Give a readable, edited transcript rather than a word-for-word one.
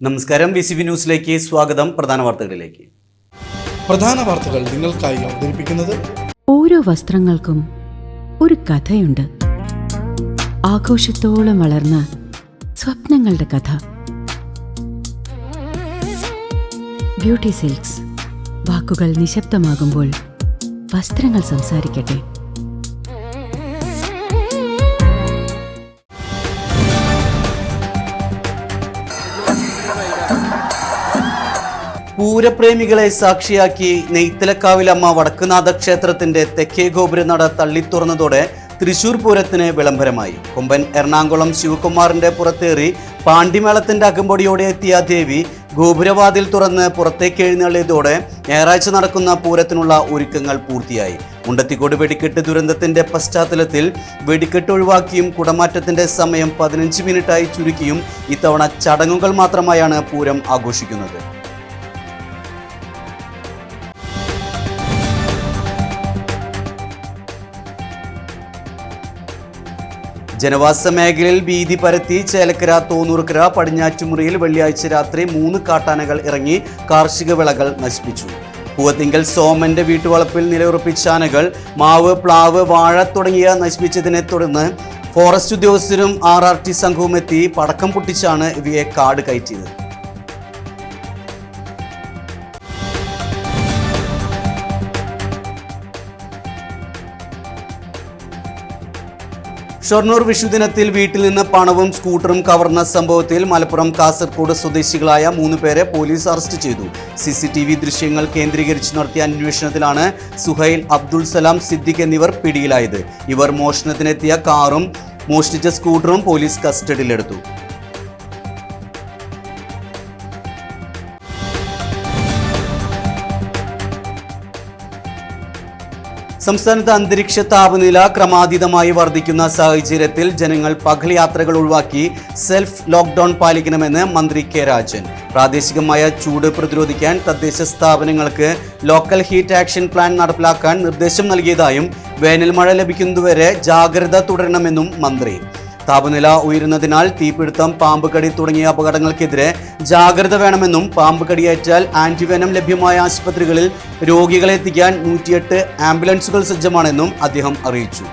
നമസ്കാരം, VCV ന്യൂസിലേക്ക് സ്വാഗതം. പ്രധാന വാർത്തകൾ നിങ്ങൾക്കായി അവതരിപ്പിക്കുന്നത് ഓരോ വസ്ത്രങ്ങൾക്കും ഒരു കഥയുണ്ട്. ആഘോഷത്തോളം വളർന്ന സ്വപ്നങ്ങളുടെ കഥ. Beauty silks. വാക്കുകൾ നിശബ്ദമാകുമ്പോൾ വസ്ത്രങ്ങൾ സംസാരിക്കട്ടെ. പൂരപ്രേമികളെ സാക്ഷിയാക്കി നെയ്ത്തലക്കാവിലമ്മ വടക്കുനാഥ ക്ഷേത്രത്തിന്റെ തെക്കേ ഗോപുരനട തള്ളിത്തുറന്നതോടെ തൃശൂർ പൂരത്തിന് വിളംബരമായി. കൊമ്പൻ എറണാകുളം ശിവകുമാറിന്റെ പുറത്തേറി പാണ്ടിമേളത്തിന്റെ അകമ്പടിയോടെ എത്തിയ ദേവി ഗോപുരവാതിൽ തുറന്ന് പുറത്തേക്ക് എഴുന്നള്ളിയതോടെ ഞായറാഴ്ച നടക്കുന്ന പൂരത്തിനുള്ള ഒരുക്കങ്ങൾ പൂർത്തിയായി. മുണ്ടത്തിക്കോട് വെടിക്കെട്ട് ദുരന്തത്തിന്റെ പശ്ചാത്തലത്തിൽ വെടിക്കെട്ട് ഒഴിവാക്കിയും കുടമാറ്റത്തിന്റെ സമയം 15 മിനിറ്റായി ചുരുക്കിയും ഇത്തവണ ചടങ്ങുകൾ മാത്രമായാണ് പൂരം ആഘോഷിക്കുന്നത്. ജനവാസ മേഖലയിൽ ഭീതി പരത്തി ചേലക്കര, തോന്നൂർക്കര, പടിഞ്ഞാറ്റുമുറിയിൽ വെള്ളിയാഴ്ച രാത്രി 3 കാട്ടാനകൾ ഇറങ്ങി കാർഷിക വിളകൾ നശിപ്പിച്ചു. പൂവത്തിങ്കൽ സോമന്റെ വീട്ടുവളപ്പിൽ നിലയുറപ്പിച്ച ആനകൾ മാവ്, പ്ലാവ്, വാഴ തുടങ്ങിയ നശിപ്പിച്ചതിനെ തുടർന്ന് ഫോറസ്റ്റ് ഉദ്യോഗസ്ഥരും RRT സംഘവും എത്തി പടക്കം പൊട്ടിച്ചാണ് ഇവയെ കാട് കയറ്റിയത്. ഷൊർണൂർ വിഷുദിനത്തിൽ വീട്ടിൽ നിന്ന് പണവും സ്കൂട്ടറും കവർന്ന സംഭവത്തിൽ മലപ്പുറം, കാസർഗോഡ് സ്വദേശികളായ 3 പേരെ പോലീസ് അറസ്റ്റ് ചെയ്തു. CCTV ദൃശ്യങ്ങൾ കേന്ദ്രീകരിച്ച് നടത്തിയ അന്വേഷണത്തിലാണ് സുഹൈൽ, അബ്ദുൾ സലാം, സിദ്ദിഖ് എന്നിവർ പിടിയിലായത്. ഇവർ മോഷണത്തിനെത്തിയ കാറും മോഷ്ടിച്ച സ്കൂട്ടറും പോലീസ് കസ്റ്റഡിയിലെടുത്തു. സംസ്ഥാനത്ത് അന്തരീക്ഷ താപനില ക്രമാതീതമായി വർദ്ധിക്കുന്ന സാഹചര്യത്തിൽ ജനങ്ങൾ പകൽ യാത്രകൾ ഒഴിവാക്കി സെൽഫ് ലോക്ക്ഡൌൺ പാലിക്കണമെന്ന് മന്ത്രി കെ രാജൻ. പ്രാദേശികമായ ചൂട് പ്രതിരോധിക്കാൻ തദ്ദേശ സ്ഥാപനങ്ങൾക്ക് ലോക്കൽ ഹീറ്റ് ആക്ഷൻ പ്ലാൻ നടപ്പിലാക്കാൻ നിർദ്ദേശം നൽകിയതായും വേനൽ മഴ ലഭിക്കുന്നതുവരെ ജാഗ്രത തുടരണമെന്നും മന്ത്രി. താപനില ഉയരുന്നതിനാൽ തീപിടുത്തം, പാമ്പുകടി തുടങ്ങിയ അപകടങ്ങൾക്കെതിരെ ജാഗ്രത വേണമെന്നും പാമ്പ് കടിയേറ്റാൽ ആന്റിവെനം ലഭ്യമായ ആശുപത്രികളിൽ രോഗികളെ എത്തിക്കാൻ 108 ആംബുലൻസുകൾ സജ്ജമാണെന്നും അദ്ദേഹം അറിയിച്ചു.